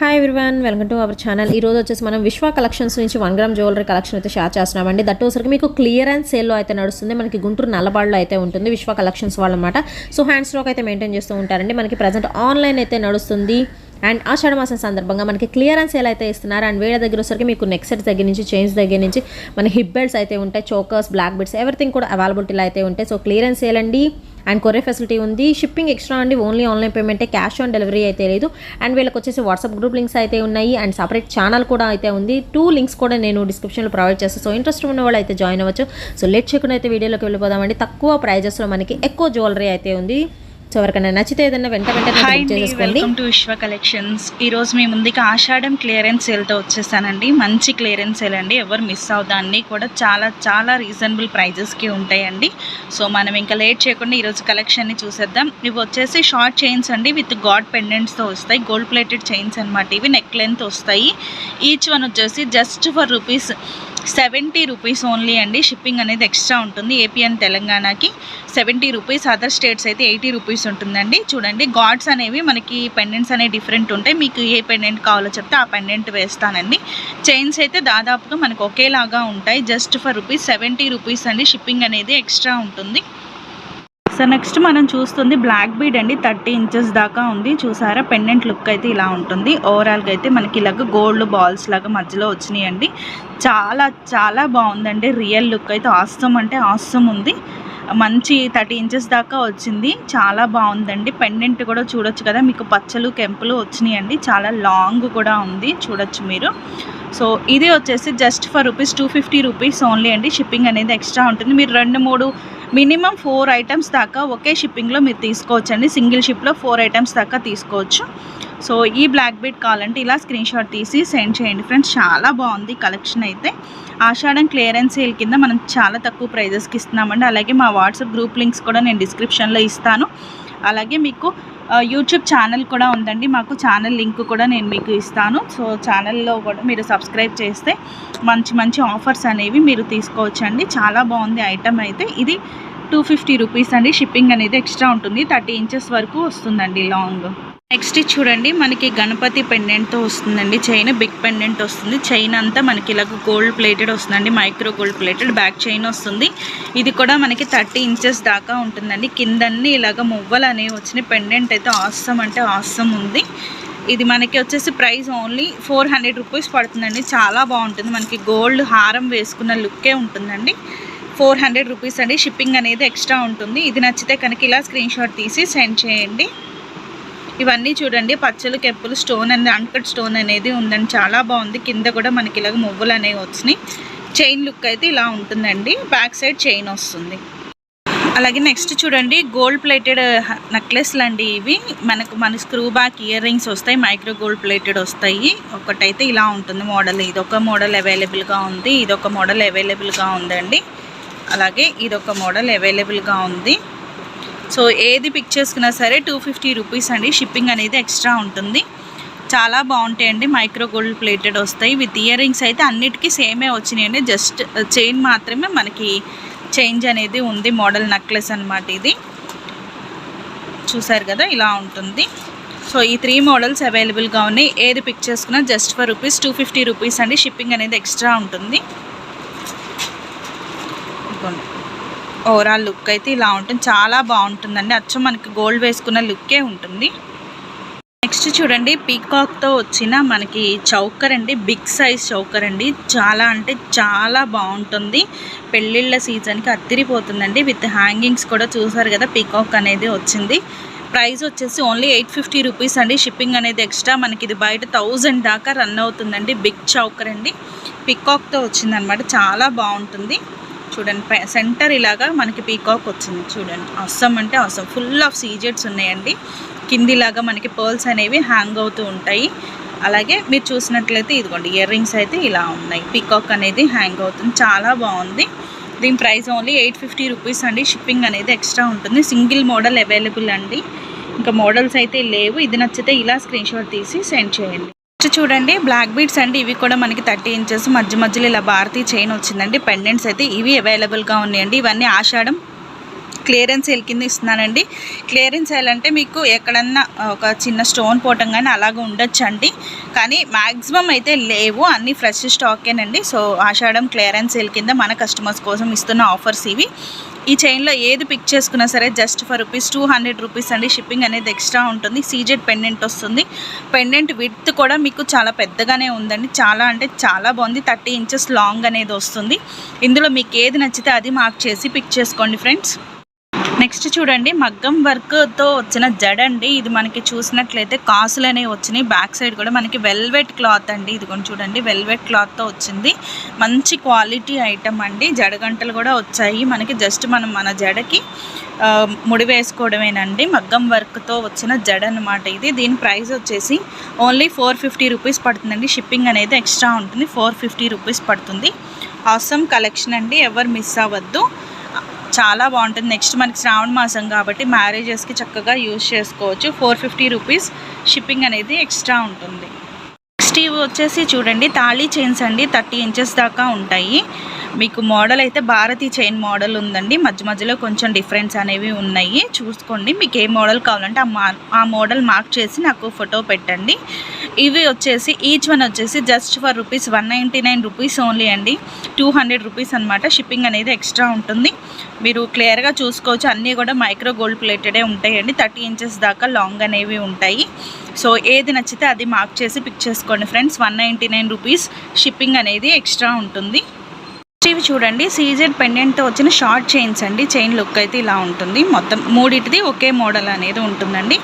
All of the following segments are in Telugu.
Hi everyone, welcome to our channel. ఈ రోజు వచ్చేసి మనం విశ్వ కలెక్షన్స్ నుంచి 1 గ్రామ్ జ్యువెలరీ కలెక్షన్ అయితే షేర్ చేస్తున్నామండి. దట్ వచ్చరికి మీకు క్లియరెన్స్ సేల్లో అయితే నడుస్తుంది. మనకి గుంటూరు నల్లబాడులో అయితే ఉంటుంది విశ్వ కలెక్షన్స్ వాళ్ళనమాట. సో హ్యాండ్ స్టాక్ అయితే మెయింటైన్ చేస్తూ ఉంటారండి. మనకి ప్రజెంట్ ఆన్లైన్ అయితే నడుస్తుంది. అండ్ ఆషాఢ మాసం సందర్భంగా మనకి క్లియరెన్స్ సేల్ అయితే ఇస్తున్నారు. అండ్ వీళ్ళ దగ్గర వచ్చరికి మీకు నెక్ సెట్స్ దగ్గర నుంచి, చైన్స్ దగ్గర నుంచి మన హిప్ బెల్ట్స్ అయితే ఉంటాయి, చోకర్స్, బ్లాక్ బెల్ట్స్, ఎవ్రీథింగ్ కూడా అవైలబిలిటీలో అయితే ఉంటాయి. సో క్లియరెన్స్ సేల్ అండి. అండ్ కొరియర్ ఫెసిలిటీ ఉంది. షిప్పింగ్ ఎక్స్ట్రా అండి. ఓన్లీ ఆన్లైన్ పేమెంటే, క్యాష్ ఆన్ డెలివరీ అయితే లేదు. అండ్ వీళ్ళకి వచ్చేసి వాట్సాప్ గ్రూప్ లింక్స్ అయితే ఉన్నాయి. అండ్ సపరేట్ ఛానల్ కూడా అయితే ఉంది. 2 లింక్స్ కూడా నేను డిస్క్రిప్షన్లో ప్రొవైడ్ చేస్తాను. సో ఇంట్రెస్ట్ ఉన్న వాళ్ళు అయితే జాయిన్ అవ్వచ్చు. సో లేట్ చేయకుండా అయితే వీడియోలోకి వెళ్ళిపోదామండి. తక్కువ ప్రైజెస్లో మనకి ఎక్కువ జ్యువెలరీ అయితే ఉంది. సో ఎవరికైనా నచ్చితే ఏదైనా వెంటనే బుక్ చేసేసుకోండి. వెల్కమ్ టు విశ్వ కలెక్షన్స్. ఈరోజు మీ ముందుకి ఆషాఢం క్లియరెన్స్ సేల్తో వచ్చేసానండి. మంచి క్లియరెన్స్ సేల్ అండి, ఎవరు మిస్ అవుతా, అన్నీ కూడా చాలా రీజనబుల్ ప్రైజెస్కి ఉంటాయండి. సో మనం ఇంకా లేట్ చేయకుండా ఈరోజు కలెక్షన్ని చూసేద్దాం. ఇవి వచ్చేసి షార్ట్ చైన్స్ అండి, విత్ గాడ్ పెండెంట్స్తో వస్తాయి. గోల్డ్ ప్లేటెడ్ చైన్స్ అనమాట. ఇవి నెక్ లెంత్ వస్తాయి. ఈచ్ వన్ వచ్చేసి జస్ట్ ఫర్ ₹70 ఓన్లీ అండి. షిప్పింగ్ అనేది ఎక్స్ట్రా ఉంటుంది. ఏపీ అండ్ తెలంగాణకి ₹70, అదర్ స్టేట్స్ అయితే ₹80 ఉంటుందండి. చూడండి, గాడ్స్ అనేవి మనకి పెండెంట్స్ అనేవి డిఫరెంట్ ఉంటాయి. మీకు ఏ పెండెంట్ కావాలో చెప్తే ఆ పెండెంట్ వేస్తానండి. చైన్స్ అయితే దాదాపుగా మనకు ఒకేలాగా ఉంటాయి. జస్ట్ ఫర్ ₹70 అండి. షిప్పింగ్ అనేది ఎక్స్ట్రా ఉంటుంది. సో నెక్స్ట్ మనం చూస్తుంది బ్లాక్ బీడ్ అండి. 30 ఇంచెస్ దాకా ఉంది. చూసారా, పెండెంట్ లుక్ అయితే ఇలా ఉంటుంది. ఓవరాల్గా అయితే మనకి ఇలాగ గోల్డ్ బాల్స్ లాగా మధ్యలో వచ్చినాయి అండి. చాలా బాగుందండి. రియల్ లుక్ అయితే ఆసమ్ అంటే ఆసమ్ ఉంది. మంచి 30 ఇంచెస్ దాకా వచ్చింది. చాలా బాగుందండి. పెండెంట్ కూడా చూడొచ్చు కదా, మీకు పచ్చలు కెంపులు వచ్చినాయి అండి. చాలా లాంగ్ కూడా ఉంది, చూడొచ్చు మీరు. సో ఇది వచ్చేసి జస్ట్ ఫర్ ₹250 ఓన్లీ అండి. షిప్పింగ్ అనేది ఎక్స్ట్రా ఉంటుంది. మీరు 2-3 మినిమం 4 ఐటమ్స్ దాకా ఒకే షిప్పింగ్లో మీరు తీసుకోవచ్చు అండి. సింగిల్ షిప్లో 4 ఐటమ్స్ దాకా తీసుకోవచ్చు. సో ఈ బ్లాక్ బీడ్ కావాలంటే ఇలా స్క్రీన్ షాట్ తీసి సెండ్ చేయండి ఫ్రెండ్స్. చాలా బాగుంది కలెక్షన్ అయితే. ఆషాఢం క్లియరెన్స్ సేల్ కింద మనం చాలా తక్కువ ప్రైజెస్కి ఇస్తున్నామండి. అలాగే మా వాట్సాప్ గ్రూప్ లింక్స్ కూడా నేను డిస్క్రిప్షన్లో ఇస్తాను. అలాగే మీకు యూట్యూబ్ ఛానల్ కూడా ఉందండి. మాకు ఛానల్ లింక్ కూడా నేను మీకు ఇస్తాను. సో ఛానల్లో కూడా మీరు సబ్స్క్రైబ్ చేస్తే మంచి ఆఫర్స్ అనేవి మీరు తీసుకోవచ్చండి. చాలా బాగుంది ఐటమ్ అయితే. ఇది ₹250 అండి. షిప్పింగ్ అనేది ఎక్స్ట్రా ఉంటుంది. 30 ఇంచెస్ వరకు వస్తుందండి లాంగ్. నెక్స్ట్ చూడండి, మనకి గణపతి పెండెంట్తో వస్తుందండి. చైన్ బిగ్ పెండెంట్ వస్తుంది. చైన్ అంతా మనకి ఇలాగ గోల్డ్ ప్లేటెడ్ వస్తుందండి. Micro gold plated back chain వస్తుంది. ఇది కూడా మనకి 30 ఇంచెస్ దాకా ఉంటుందండి. కిందన్నీ ఇలాగ మువ్వలు అనేవి వచ్చినాయి. పెండెంట్ అయితే ఆసమ్ అంటే ఆసమ్ ఉంది. ఇది మనకి వచ్చేసి ప్రైస్ ఓన్లీ ₹400 పడుతుందండి. చాలా బాగుంటుంది. మనకి గోల్డ్ హారం వేసుకున్న లుక్కే ఉంటుందండి. ₹400 అండి. షిప్పింగ్ అనేది ఎక్స్ట్రా ఉంటుంది. ఇది నచ్చితే కనుక ఇలా స్క్రీన్ షాట్ తీసి సెండ్ చేయండి. ఇవన్నీ చూడండి, పచ్చలు కెప్పులు స్టోన్ అనేది, అన్కట్ స్టోన్ అనేది ఉందండి. చాలా బాగుంది. కింద కూడా మనకి ఇలాగ మువ్వులు అనేవి వచ్చినాయి. చైన్ లుక్ అయితే ఇలా ఉంటుందండి. బ్యాక్ సైడ్ చైన్ వస్తుంది. అలాగే నెక్స్ట్ చూడండి, గోల్డ్ ప్లేటెడ్ నెక్లెస్లు అండి. ఇవి మన స్క్రూ బ్యాక్ ఇయర్ రింగ్స్ వస్తాయి. మైక్రో గోల్డ్ ప్లేటెడ్ వస్తాయి. ఒకటైతే ఇలా ఉంటుంది మోడల్. ఇదొక మోడల్ అవైలబుల్గా ఉంది. ఇదొక మోడల్ అవైలబుల్గా ఉందండి. అలాగే ఇదొక మోడల్ అవైలబుల్గా ఉంది. సో ఏది పిక్ చేసుకున్నా సరే ₹250 అండి. షిప్పింగ్ అనేది ఎక్స్ట్రా ఉంటుంది. చాలా బాగుంటాయండి. మైక్రో గోల్డ్ ప్లేటెడ్ వస్తాయి. విత్ ఇయర్ రింగ్స్ అయితే అన్నిటికీ సేమే వచ్చినాయండి. జస్ట్ చైన్ మాత్రమే మనకి చేంజ్ అనేది ఉంది. మోడల్ నెక్లెస్ అనమాట ఇది. చూసారు కదా, ఇలా ఉంటుంది. సో ఈ 3 మోడల్స్ అవైలబుల్గా ఉన్నాయి. ఏది పిక్ చేసుకున్నా జస్ట్ ఫర్ ₹250 అండి. షిప్పింగ్ అనేది ఎక్స్ట్రా ఉంటుంది. ఓవరాల్ లుక్ అయితే ఇలా ఉంటుంది. చాలా బాగుంటుందండి. అచ్చం మనకి గోల్డ్ వేసుకున్న లుక్కే ఉంటుంది. నెక్స్ట్ చూడండి, పీకాక్తో వచ్చిన మనకి చౌకర్ అండి. బిగ్ సైజ్ చౌకర్ అండి. చాలా అంటే చాలా బాగుంటుంది. పెళ్ళిళ్ళ సీజన్కి అత్తిరిపోతుందండి. విత్ హ్యాంగింగ్స్ కూడా చూసారు కదా, పీకాక్ అనేది వచ్చింది. ప్రైస్ వచ్చేసి ఓన్లీ ₹850 అండి. షిప్పింగ్ అనేది ఎక్స్ట్రా. మనకి ఇది బయట 1000 దాకా రన్ అవుతుందండి. బిగ్ చౌకర్ అండి. పీకాక్తో వచ్చిందనమాట. చాలా బాగుంటుంది. చూడండి, సెంటర్ ఇలాగా మనకి పీకాక్ వచ్చింది. చూడండి, అవసరం అంటే అవసరం. ఫుల్ ఆఫ్ సీజెట్స్ ఉన్నాయండి. కిందిలాగా మనకి పర్ల్స్ అనేవి హ్యాంగ్ అవుతూ ఉంటాయి. అలాగే మీరు చూసినట్లయితే ఇదిగోండి, ఇయర్ రింగ్స్ అయితే ఇలా ఉన్నాయి. పీకాక్ అనేది హ్యాంగ్ అవుతుంది. చాలా బాగుంది. దీని ప్రైస్ ఓన్లీ ₹850 అండి. షిప్పింగ్ అనేది ఎక్స్ట్రా ఉంటుంది. సింగిల్ మోడల్ అవైలబుల్ అండి. ఇంకా మోడల్స్ అయితే లేవు. ఇది నచ్చితే ఇలా స్క్రీన్ షాట్ తీసి సెండ్ చేయండి. చూడండి, బ్లాక్ బీడ్స్ అండి. ఇవి కూడా మనకి 30 ఇంచెస్ మధ్యలో ఇలా భారతీయ చైన్ వచ్చిందండి. పెండెంట్స్ అయితే ఇవి అవైలబుల్గా ఉన్నాయండి. ఇవన్నీ ఆషాఢం క్లియరెన్స్ సేల్ కింద ఇస్తున్నానండి. క్లియరెన్స్ సేల్ అంటే మీకు ఎక్కడన్నా ఒక చిన్న స్టోన్ పోవటం కానీ అలాగ ఉండొచ్చండి, కానీ మ్యాక్సిమం అయితే లేవు, అన్నీ ఫ్రెష్ స్టాకేనండి. సో ఆషాఢం క్లియరెన్స్ సేల్ కింద మన కస్టమర్స్ కోసం ఇస్తున్న ఆఫర్స్ ఇవి. ఈ చైన్లో ఏది పిక్ చేసుకున్నా సరే జస్ట్ ఫర్ ₹200 అండి. షిప్పింగ్ అనేది ఎక్స్ట్రా ఉంటుంది. సీజెడ్ పెండెంట్ వస్తుంది. పెండెంట్ విడ్త్ కూడా మీకు చాలా పెద్దగానే ఉందండి, చాలా అంటే చాలా బాగుంది. 30 ఇంచెస్ లాంగ్ అనేది వస్తుంది. ఇందులో మీకు ఏది నచ్చితే అది మార్క్ చేసి పిక్ చేసుకోండి ఫ్రెండ్స్. నెక్స్ట్ చూడండి, మగ్గం వర్క్తో వచ్చిన జడ అండి. ఇది మనకి చూసినట్లయితే కాసులు అనేవి వచ్చినాయి. బ్యాక్ సైడ్ కూడా మనకి వెల్వెట్ క్లాత్ అండి. ఇది కూడా చూడండి, వెల్వెట్ క్లాత్తో వచ్చింది. మంచి క్వాలిటీ ఐటమ్ అండి. జడగంటలు కూడా వచ్చాయి మనకి. జస్ట్ మనం మన జడకి ముడి వేసుకోవడమేనండి. మగ్గం వర్క్తో వచ్చిన జడ అనమాట ఇది. దీని ప్రైస్ వచ్చేసి ఓన్లీ ₹450 పడుతుందండి. షిప్పింగ్ అనేది ఎక్స్ట్రా ఉంటుంది. ₹450 పడుతుంది. ఆసమ్ కలెక్షన్ అండి, ఎవరు మిస్ అవ్వద్దు, చాలా బాగుంటుంది. నెక్స్ట్ మనకి శ్రావణ మాసం కాబట్టి మ్యారేజెస్కి చక్కగా యూజ్ చేసుకోవచ్చు. ₹450 షిప్పింగ్ అనేది ఎక్స్ట్రా ఉంటుంది. నెక్స్ట్ ఇవి వచ్చేసి చూడండి, తాళీ చైన్స్ అండి. 30 ఇంచెస్ దాకా ఉంటాయి. మీకు మోడల్ అయితే భారతీ చైన్ మోడల్ ఉందండి. మధ్య మధ్యలో కొంచెం డిఫరెన్స్ అనేవి ఉన్నాయి, చూసుకోండి. మీకు ఏ మోడల్ కావాలంటే ఆ మోడల్ మార్క్ చేసి నాకు ఫోటో పెట్టండి. ఇవి వచ్చేసి ఈచ్ వన్ వచ్చేసి జస్ట్ ఫర్ ₹199 ఓన్లీ అండి. ₹200 అనమాట. షిప్పింగ్ అనేది ఎక్స్ట్రా ఉంటుంది. మీరు క్లియర్గా చూసుకోవచ్చు, అన్నీ కూడా మైక్రో గోల్డ్ ప్లేటెడే ఉంటాయండి. 30 ఇంచెస్ దాకా లాంగ్ అనేవి ఉంటాయి. సో ఏది నచ్చితే అది మార్క్ చేసి పిక్ చేసుకోండి ఫ్రెండ్స్. ₹199 షిప్పింగ్ అనేది ఎక్స్ట్రా ఉంటుంది. ఇవి చూడండి, సీజెడ్ పెండెంట్తో వచ్చిన షార్ట్ చైన్స్ అండి. చైన్ లుక్ అయితే ఇలా ఉంటుంది. మొత్తం మూడిటిది ఒకే మోడల్ అనేది ఉంటుందండి.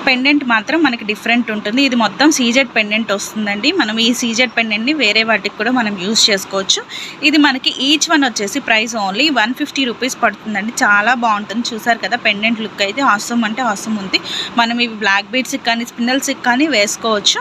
పెండెంట్ మాత్రం మనకి డిఫరెంట్ ఉంటుంది. ఇది మొత్తం సీజెడ్ పెండెంట్ వస్తుందండి. మనం ఈ సీజెడ్ పెండెంట్ని వేరే వాటికి కూడా మనం యూజ్ చేసుకోవచ్చు. ఇది మనకి ఈచ్ వన్ వచ్చేసి ప్రైస్ ఓన్లీ ₹150 పడుతుందండి. చాలా బాగుంటుంది. చూసారు కదా, పెండెంట్ లుక్ అయితే ఆసమ్ అంటే ఆసమ్ ఉంది. మనం ఇవి బ్లాక్ బీడ్స్కి కానీ స్పిన్నల్స్కి కానీ వేసుకోవచ్చు.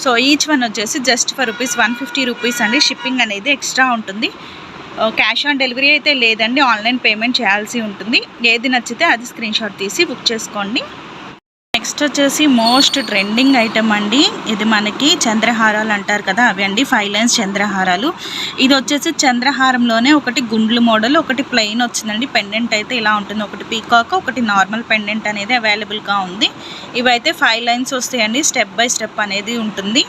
సో ఈచ్ వన్ వచ్చేసి జస్ట్ ఫర్ ₹150 అండి. షిప్పింగ్ అనేది ఎక్స్ట్రా ఉంటుంది. క్యాష్ ఆన్ డెలివరీ అయితే లేదండి, ఆన్లైన్ పేమెంట్ చేయాల్సి ఉంటుంది. ఏది నచ్చితే అది స్క్రీన్ షాట్ తీసి బుక్ చేసుకోండి. నెక్స్ట్ వచ్చేసి మోస్ట్ ట్రెండింగ్ ఐటమ్ అండి. ఇది మనకి చంద్రహారాలు అంటారు కదా, అవి అండి. 5 లైన్స్ చంద్రహారాలు. ఇది వచ్చేసి చంద్రహారంలోనే ఒకటి గుండ్లు మోడల్, ఒకటి ప్లెయిన్ వచ్చిందండి. పెండెంట్ అయితే ఇలా ఉంటుంది. ఒకటి పీకాక్, ఒకటి నార్మల్ పెండెంట్ అనేది అవైలబుల్గా ఉంది. ఇవైతే 5 లైన్స్ వస్తాయండి. స్టెప్ బై స్టెప్ అనేది ఉంటుంది.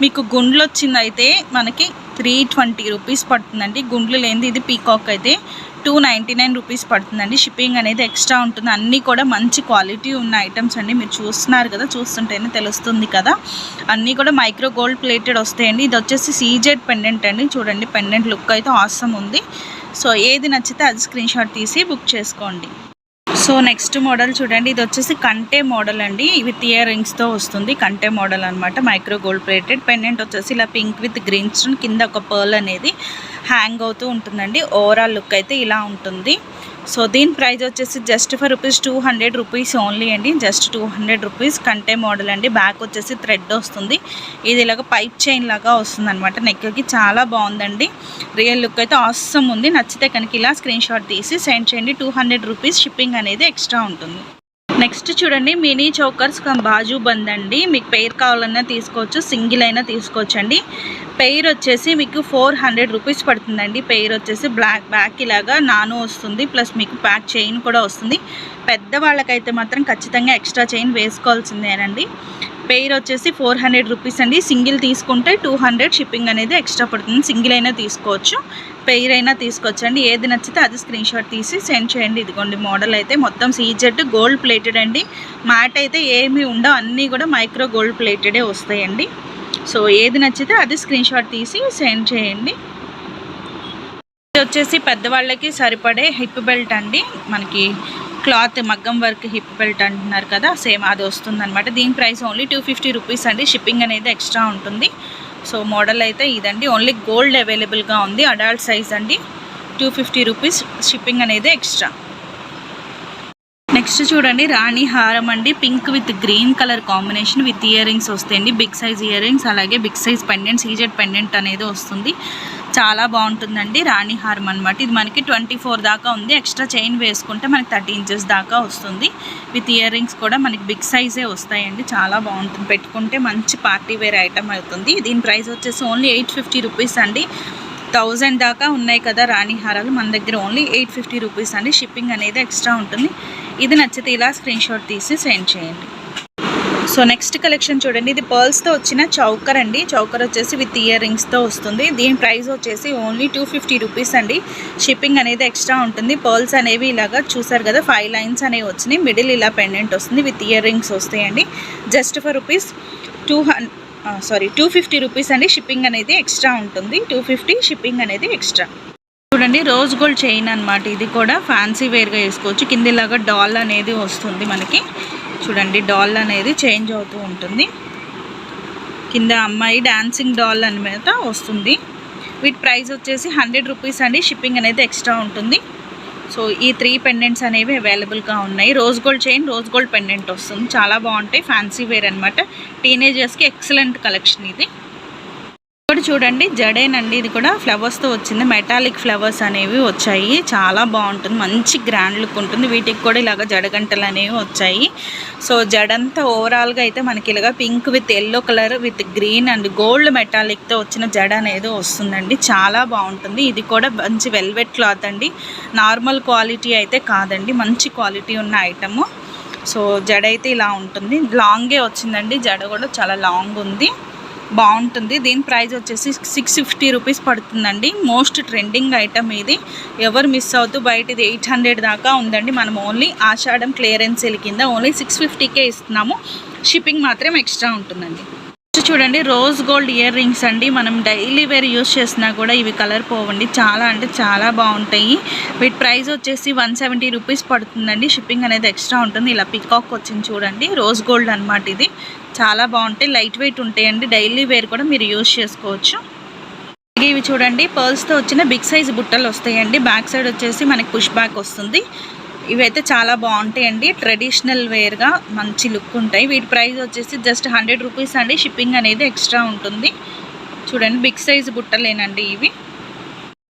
మీకు గుండ్లు వచ్చింది అయితే మనకి ₹320 పడుతుందండి. గుండ్లు లేనిది ఇది పీకాక్ అయితే ₹299 పడుతుందండి. షిప్పింగ్ అనేది ఎక్స్ట్రా ఉంటుంది. అన్నీ కూడా మంచి క్వాలిటీ ఉన్న ఐటమ్స్ అండి. మీరు చూస్తున్నారు కదా, చూస్తుంటేనే తెలుస్తుంది కదా. అన్నీ కూడా మైక్రో గోల్డ్ ప్లేటెడ్ వస్తాయండి. ఇది వచ్చేసి సీజెడ్ పెండెంట్ అండి. చూడండి, పెండెంట్ లుక్ అయితే ఆసమ్ ఉంది. సో ఏది నచ్చితే అది స్క్రీన్ షాట్ తీసి బుక్ చేసుకోండి. సో నెక్స్ట్ మోడల్ చూడండి, ఇది వచ్చేసి కంటే మోడల్ అండి. విత్ ఇయర్ రింగ్స్తో వస్తుంది. కంటే మోడల్ అనమాట. Micro gold plated. పెండెంట్ వచ్చేసి ఇలా పింక్ విత్ గ్రీన్ స్టోన్, కింద ఒక పర్ల్ అనేది హ్యాంగ్ అవుతూ ఉంటుందండి. ఓవరాల్ లుక్ అయితే ఇలా ఉంటుంది. సో దీని ప్రైస్ వచ్చేసి జస్ట్ ఫర్ ₹200 ఓన్లీ అండి. జస్ట్ ₹200 కంటే మోడల్ అండి. బ్యాక్ వచ్చేసి థ్రెడ్ వస్తుంది. ఇది ఇలాగ పైప్ చైన్ లాగా వస్తుంది అనమాట. నెక్కి చాలా బాగుందండి. రియల్ లుక్ అయితే ఆసమ్ ఉంది. నచ్చితే కనుక ఇలా స్క్రీన్ షాట్ తీసి సెండ్ చేయండి. ₹200 షిప్పింగ్ అనేది ఎక్స్ట్రా ఉంటుంది. నెక్స్ట్ చూడండి, మినీ చోకర్స్ బాజు బంద్ అండి. మీకు పెయిర్ కావాలన్నా తీసుకోవచ్చు, సింగిల్ అయినా తీసుకోవచ్చు అండి. పెయిర్ వచ్చేసి మీకు ₹400 పడుతుందండి. పెయిర్ వచ్చేసి బ్యాక్ ఇలాగా నాను వస్తుంది, ప్లస్ మీకు బ్యాక్ చైన్ కూడా వస్తుంది. పెద్దవాళ్ళకైతే మాత్రం ఖచ్చితంగా ఎక్స్ట్రా చైన్ వేసుకోవాల్సిందేనండి. పెయిర్ వచ్చేసి ₹400 అండి. సింగిల్ తీసుకుంటే 200 షిప్పింగ్ అనేది ఎక్స్ట్రా పడుతుంది. సింగిల్ అయినా తీసుకోవచ్చు, పెయిర్ అయినా తీసుకోవచ్చు అండి. ఏది నచ్చితే అది స్క్రీన్ షాట్ తీసి సెండ్ చేయండి. ఇదిగోండి మోడల్ అయితే మొత్తం సీజెడ్ గోల్డ్ ప్లేటెడ్ అండి. మ్యాట్ అయితే ఏమీ ఉండవు, అన్నీ కూడా మైక్రో గోల్డ్ ప్లేటెడే వస్తాయండి. సో ఏది నచ్చితే అది స్క్రీన్ షాట్ తీసి సెండ్ చేయండి. ఇది వచ్చేసి పెద్దవాళ్ళకి సరిపడే హిప్ బెల్ట్ అండి. మనకి క్లాత్ మగ్గం వర్క్ హిప్ బెల్ట్ అంటున్నారు కదా, సేమ్ అది వస్తుందన్నమాట. దీని ప్రైస్ ఓన్లీ ₹250 అండి. షిప్పింగ్ అనేది ఎక్స్ట్రా ఉంటుంది. సో మోడల్ అయితే ఇదండి. ఓన్లీ గోల్డ్ అవైలబుల్గా ఉంది. అడల్ట్ సైజ్ అండి. ₹250 షిప్పింగ్ అనేది ఎక్స్ట్రా. నెక్స్ట్ చూడండి, రాణి హారం అండి. Pink with green colour combination with earrings వస్తాయండి. బిగ్ సైజ్ ఇయర్ రింగ్స్, అలాగే big size pendant, CZ pendant అనేది వస్తుంది. చాలా బాగుంటుందండి. రాణి హారం అనమాట. ఇది మనకి 24 దాకా ఉంది. ఎక్స్ట్రా చైన్ వేసుకుంటే మనకి 30 ఇంచెస్ దాకా వస్తుంది. విత్ ఇయర్ రింగ్స్ కూడా మనకి బిగ్ సైజే వస్తాయండి. చాలా బాగుంటుంది. పెట్టుకుంటే మంచి పార్టీ వేర్ ఐటమ్ అవుతుంది. దీని ప్రైస్ వచ్చేసి ఓన్లీ ₹850 అండి. 1000 దాకా ఉన్నాయి కదా రాణి హారాలు, మన దగ్గర ఓన్లీ 850 రూపీస్ అండి. షిప్పింగ్ అనేది ఎక్స్ట్రా ఉంటుంది. ఇది నచ్చితే ఇలా స్క్రీన్ షాట్ తీసి సెండ్ చేయండి. సో నెక్స్ట్ కలెక్షన్ చూడండి, ఇది పర్ల్స్తో వచ్చిన చౌకర్ అండి. చౌకర్ వచ్చేసి విత్ ఇయర్ రింగ్స్తో వస్తుంది. దీని ప్రైస్ వచ్చేసి ఓన్లీ 250 రూపీస్ అండి. షిప్పింగ్ అనేది ఎక్స్ట్రా ఉంటుంది. పర్ల్స్ అనేవి ఇలాగా చూసారు కదా 5 లైన్స్ అనేవి వచ్చినాయి. మిడిల్ ఇలా పెండెంట్ వస్తుంది, విత్ ఇయర్ రింగ్స్ వస్తాయండి. జస్ట్ ఫర్ రూపీస్ 250 రూపీస్ అండి. షిప్పింగ్ అనేది ఎక్స్ట్రా ఉంటుంది. 250 షిప్పింగ్ అనేది ఎక్స్ట్రా. చూడండి రోజ్ గోల్డ్ చైన్ అనమాట. ఇది కూడా ఫ్యాన్సీ వేర్గా వేసుకోవచ్చు. కింద ఇలాగా డాల్ అనేది వస్తుంది మనకి. చూడండి డాల్ అనేది చేంజ్ అవుతూ ఉంటుంది. కింద అమ్మాయి డాన్సింగ్ డాల్ అనేది వస్తుంది. వీటి ప్రైస్ వచ్చేసి 100 రూపీస్ అండి. షిప్పింగ్ అనేది ఎక్స్ట్రా ఉంటుంది. సో ఈ 3 పెండెంట్స్ అనేవి అవైలబుల్గా ఉన్నాయి. Rose gold chain, rose gold pendant వస్తుంది. చాలా బాగుంటాయి, ఫ్యాన్సీ వేర్ అనమాట. టీనేజర్స్కి ఎక్సలెంట్ కలెక్షన్ ఇది. ఇక్కడ చూడండి జడేనండి. ఇది కూడా ఫ్లవర్స్తో వచ్చింది. మెటాలిక్ ఫ్లవర్స్ అనేవి వచ్చాయి. చాలా బాగుంటుంది, మంచి గ్రాండ్ లుక్ ఉంటుంది. వీటికి కూడా ఇలాగ జడగంటలు అనేవి వచ్చాయి. సో జడంతా ఓవరాల్గా అయితే మనకి ఇలాగ pink with yellow colour with green and gold మెటాలిక్తో వచ్చిన జడ అనేది వస్తుందండి. చాలా బాగుంటుంది. ఇది కూడా మంచి వెల్వెట్ క్లాత్ అండి. నార్మల్ క్వాలిటీ అయితే కాదండి, మంచి క్వాలిటీ ఉన్న ఐటము. సో జడ అయితే ఇలా ఉంటుంది. లాంగే వచ్చిందండి. జడ కూడా చాలా లాంగ్ ఉంది, బాగుంటుంది. దీని ప్రైస్ వచ్చేసి 650 రూపీస్ పడుతుందండి. మోస్ట్ ట్రెండింగ్ ఐటమ్ ఇది. ఎవరు మిస్ అవుతూ బయట ఇది 800 దాకా ఉందండి. మనం ఓన్లీ ఆషాఢం క్లియరెన్స్ సేల్ కింద ఓన్లీ 650కే ఇస్తున్నాము. షిప్పింగ్ మాత్రం ఎక్స్ట్రా ఉంటుందండి. చూడండి రోజ్ గోల్డ్ ఇయర్ రింగ్స్ అండి. మనం డైలీ వేర్ యూస్ చేసినా కూడా ఇవి కలర్ పోవండి. చాలా అంటే చాలా బాగుంటాయి. వీటి ప్రైస్ వచ్చేసి 170 రూపీస్ పడుతుందండి. షిప్పింగ్ అనేది ఎక్స్ట్రా ఉంటుంది. ఇలా పికాక్ వచ్చింది చూడండి, రోజ్ గోల్డ్ అనమాట. ఇది చాలా బాగుంటాయి, లైట్ వెయిట్ ఉంటాయండి. డైలీ వేర్ కూడా మీరు యూస్ చేసుకోవచ్చు. ఇవి చూడండి పర్ల్స్తో వచ్చిన బిగ్ సైజ్ బుట్టలు వస్తాయండి. బ్యాక్ సైడ్ వచ్చేసి మనకి పుష్ బ్యాక్ వస్తుంది. ఇవైతే చాలా బాగుంటాయండి. ట్రెడిషనల్ వేర్గా మంచి లుక్ ఉంటాయి. వీటి ప్రైస్ వచ్చేసి జస్ట్ 100 రూపీస్ అండి. షిప్పింగ్ అనేది ఎక్స్ట్రా ఉంటుంది. చూడండి బిగ్ సైజ్ బుట్టలేనండి ఇవి.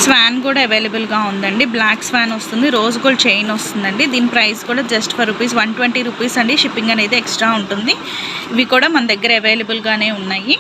స్వాన్ కూడా అవైలబుల్గా ఉందండి. బ్లాక్ స్వాన్ వస్తుంది, రోజ్ గోల్డ్ చైన్ వస్తుందండి. దీని ప్రైస్ కూడా జస్ట్ ఫర్ రూపీస్ 120 రూపీస్ అండి. షిప్పింగ్ అనేది ఎక్స్ట్రా ఉంటుంది. ఇవి కూడా మన దగ్గర అవైలబుల్గానే ఉన్నాయి.